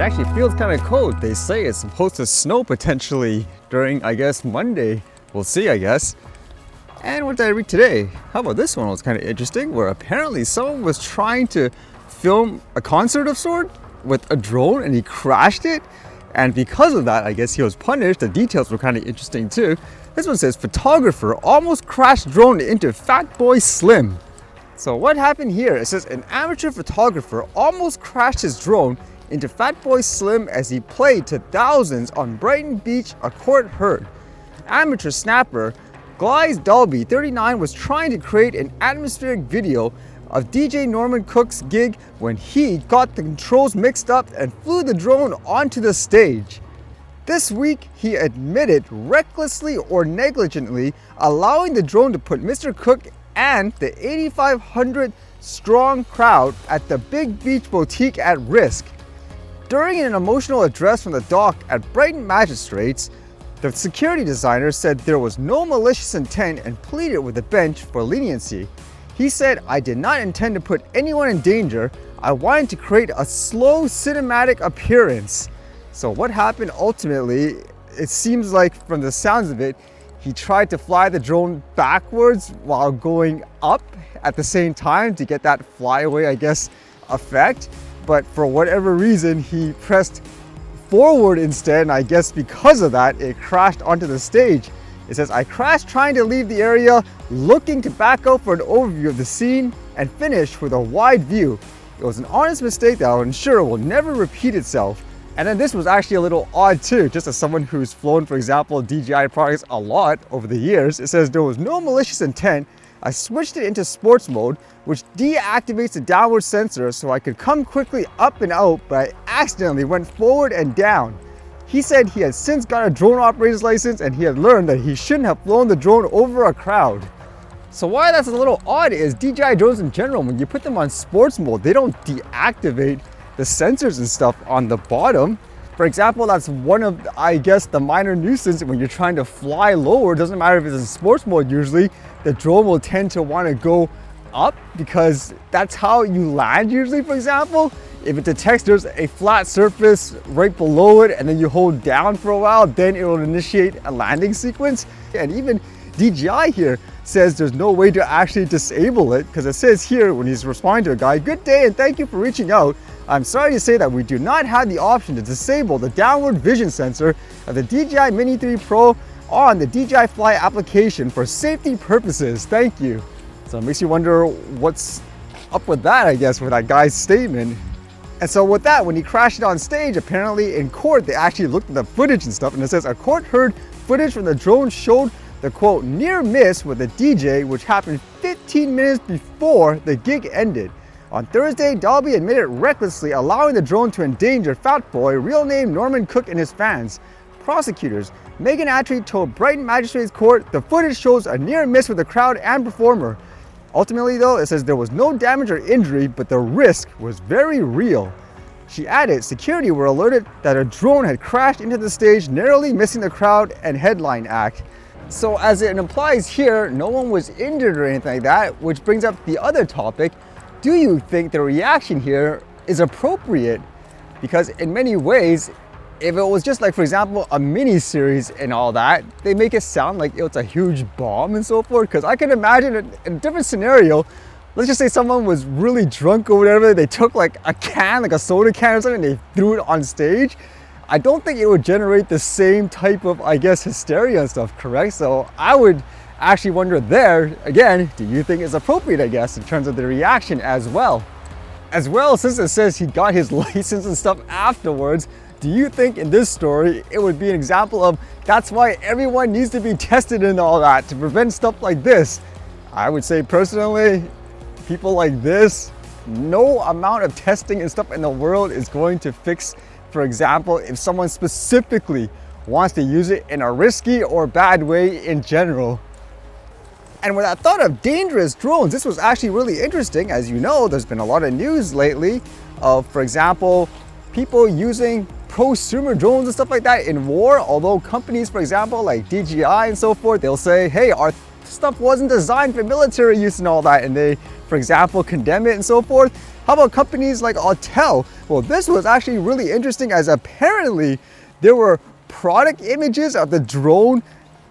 actually feels kind of cold. They say it's supposed to snow potentially during, I guess, Monday. We'll see, I guess. And what did I read today? How about this one? It was kind of interesting, where apparently someone was trying to film a concert of sort with a drone and he crashed it. And because of that, I guess he was punished. The details were kind of interesting too. This one says, photographer almost crashed drone into Fatboy Slim. So what happened here? It says an amateur photographer almost crashed his drone into Fatboy Slim as he played to thousands on Brighton Beach, a court heard. Amateur snapper Glyce Dalby, 39, was trying to create an atmospheric video of DJ Norman Cook's gig when he got the controls mixed up and flew the drone onto the stage. This week, he admitted recklessly or negligently allowing the drone to put Mr. Cook and the 8,500 strong crowd at the Big Beach Boutique at risk. During an emotional address from the dock at Brighton Magistrates, the security designer said there was no malicious intent and pleaded with the bench for leniency. He said, "I did not intend to put anyone in danger. I wanted to create a slow cinematic appearance." So what happened ultimately, it seems like from the sounds of it, he tried to fly the drone backwards while going up at the same time to get that flyaway, I guess, effect. But for whatever reason, he pressed forward instead, and I guess because of that, it crashed onto the stage. It says, "I crashed trying to leave the area, looking to back out for an overview of the scene, and finished with a wide view. It was an honest mistake that I'll ensure will never repeat itself." And then this was actually a little odd too, just as someone who's flown, for example, DJI products a lot over the years. It says, "There was no malicious intent. I switched it into sports mode, which deactivates the downward sensor so I could come quickly up and out, but I accidentally went forward and down." He said he had since got a drone operator's license and he had learned that he shouldn't have flown the drone over a crowd. So why that's a little odd is DJI drones in general, when you put them on sports mode, they don't deactivate the sensors and stuff on the bottom. For example, that's one of, I guess, the minor nuisance when you're trying to fly lower. It doesn't matter if it's in sports mode, usually the drone will tend to want to go up because that's how you land usually. For example, if it detects there's a flat surface right below it and then you hold down for a while, then it will initiate a landing sequence. And even DJI here says there's no way to actually disable it, because it says here when he's responding to a guy, "Good day and thank you for reaching out. I'm sorry to say that we do not have the option to disable the downward vision sensor of the DJI Mini 3 Pro on the DJI Fly application for safety purposes. Thank you." So it makes you wonder what's up with that, I guess, with that guy's statement. And so with that, when he crashed it on stage, apparently in court, they actually looked at the footage and stuff, and it says a court heard footage from the drone showed the quote near miss with the DJ, which happened 15 minutes before the gig ended. On Thursday, Dalby admitted recklessly allowing the drone to endanger Fatboy, real name Norman Cook, and his fans. Prosecutors Megan Attree told Brighton Magistrates Court the footage shows a near miss with the crowd and performer. Ultimately though, it says there was no damage or injury, but the risk was very real. She added security were alerted that a drone had crashed into the stage, narrowly missing the crowd and headline act. So as it implies here, no one was injured or anything like that, which brings up the other topic. Do you think the reaction here is appropriate? Because in many ways, if it was just like, for example, a mini-series and all that, they make it sound like it was a huge bomb and so forth. Because I can imagine in a different scenario, let's just say someone was really drunk or whatever, they took like a can, like a soda can or something, and they threw it on stage. I don't think it would generate the same type of, I guess, hysteria and stuff, correct? So I would actually wonder there, again, do you think it's appropriate, I guess, in terms of the reaction as well? As well, since it says he got his license and stuff afterwards, do you think in this story, it would be an example of that's why everyone needs to be tested and all that to prevent stuff like this? I would say personally, people like this, no amount of testing and stuff in the world is going to fix. For example, if someone specifically wants to use it in a risky or bad way in general. And with that thought of dangerous drones, this was actually really interesting. As you know, there's been a lot of news lately of, for example, people using prosumer drones and stuff like that in war. Although companies, for example, like DJI and so forth, they'll say, hey, our stuff wasn't designed for military use and all that. And they, for example, condemn it and so forth. How about companies like Autel? Well, this was actually really interesting as apparently there were product images of the drone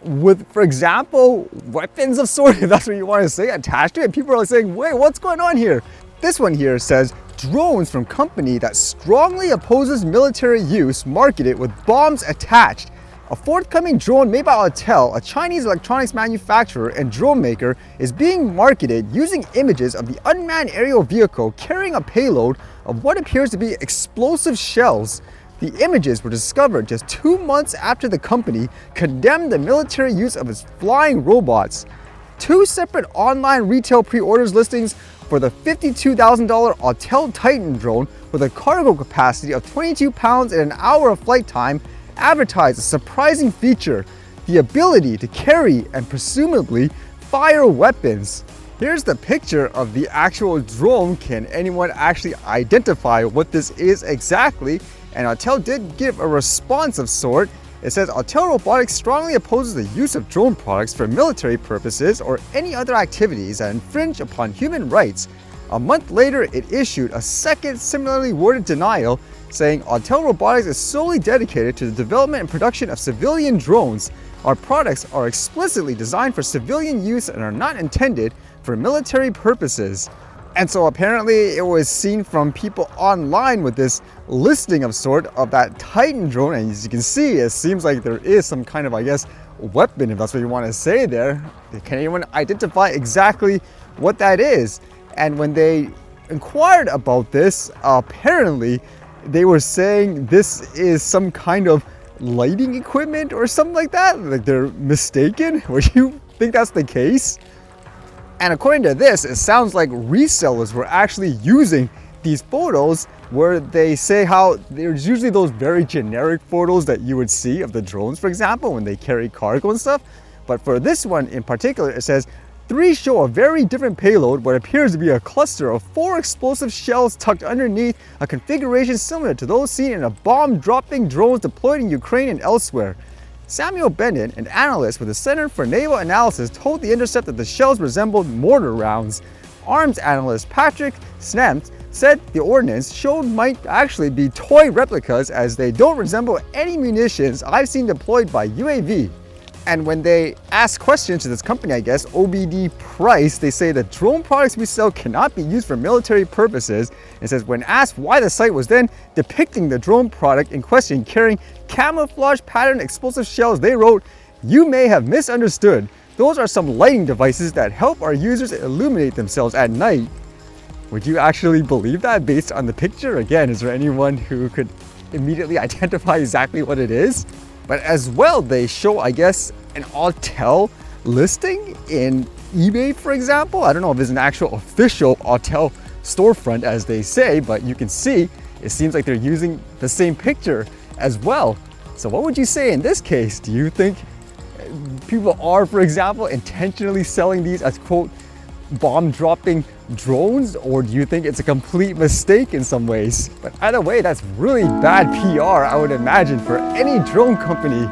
with, for example, weapons of sort, if that's what you want to say, attached to it. People are saying, wait, what's going on here? This one here says, drones from company that strongly opposes military use marketed with bombs attached. A forthcoming drone made by Autel, a Chinese electronics manufacturer and drone maker, is being marketed using images of the unmanned aerial vehicle carrying a payload of what appears to be explosive shells. The images were discovered just 2 months after the company condemned the military use of its flying robots. 2 separate online retail pre-orders listings for the $52,000 Autel Titan drone with a cargo capacity of 22 pounds and an hour of flight time advertised a surprising feature, the ability to carry and presumably fire weapons. Here's the picture of the actual drone. Can anyone actually identify what this is exactly? And Autel did give a response of sort. It says, Autel Robotics strongly opposes the use of drone products for military purposes or any other activities that infringe upon human rights. A month later, it issued a second similarly worded denial, saying Autel Robotics is solely dedicated to the development and production of civilian drones. Our products are explicitly designed for civilian use and are not intended for military purposes. And so apparently it was seen from people online with this listing of sort of that Titan drone, and as you can see, it seems like there is some kind of, I guess, weapon, if that's what you want to say there. Can anyone identify exactly what that is? And when they inquired about this, apparently they were saying this is some kind of lighting equipment or something like that. Like they're mistaken. Would you think that's the case? And according to this, it sounds like resellers were actually using these photos where they say how there's usually those very generic photos that you would see of the drones, for example, when they carry cargo and stuff. But for this one in particular, it says, 3 show a very different payload, what appears to be a cluster of 4 explosive shells tucked underneath a configuration similar to those seen in a bomb-dropping drones deployed in Ukraine and elsewhere. Samuel Bennett, an analyst with the Center for Naval Analysis, told The Intercept that the shells resembled mortar rounds. Arms analyst Patrick Snemt said the ordnance shown might actually be toy replicas as they don't resemble any munitions I've seen deployed by UAV. And when they ask questions to this company, I guess, OBD Price, they say the drone products we sell cannot be used for military purposes. It says when asked why the site was then depicting the drone product in question carrying camouflage pattern explosive shells, they wrote, "You may have misunderstood. Those are some lighting devices that help our users illuminate themselves at night." Would you actually believe that based on the picture? Again, is there anyone who could immediately identify exactly what it is? But as well, they show, I guess, an Autel listing in eBay, for example. I don't know if it's an actual official Autel storefront as they say, but you can see it seems like they're using the same picture as well. So what would you say in this case? Do you think people are, for example, intentionally selling these as, quote, bomb-dropping drones, or do you think it's a complete mistake in some ways? But either way, that's really bad PR, I would imagine, for any drone company.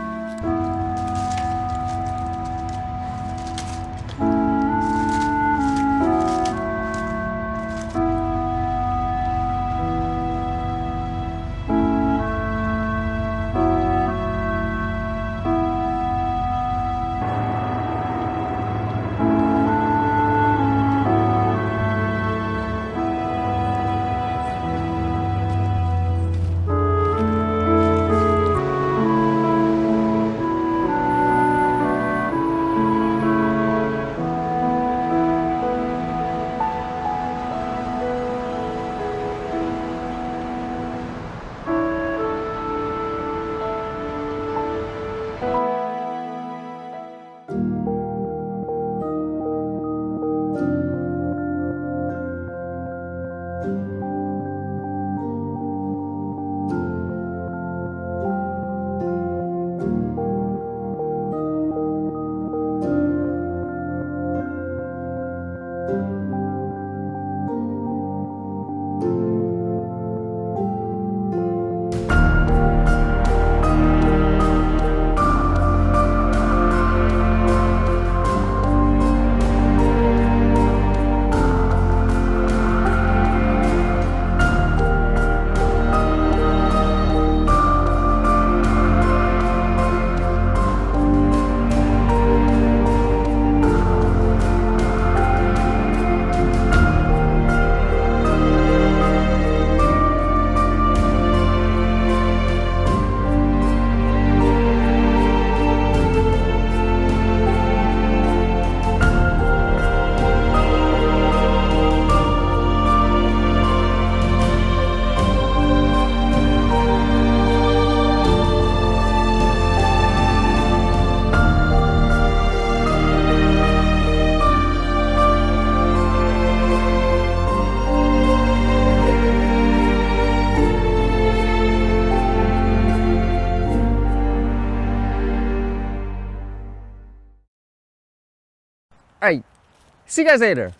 See you guys later.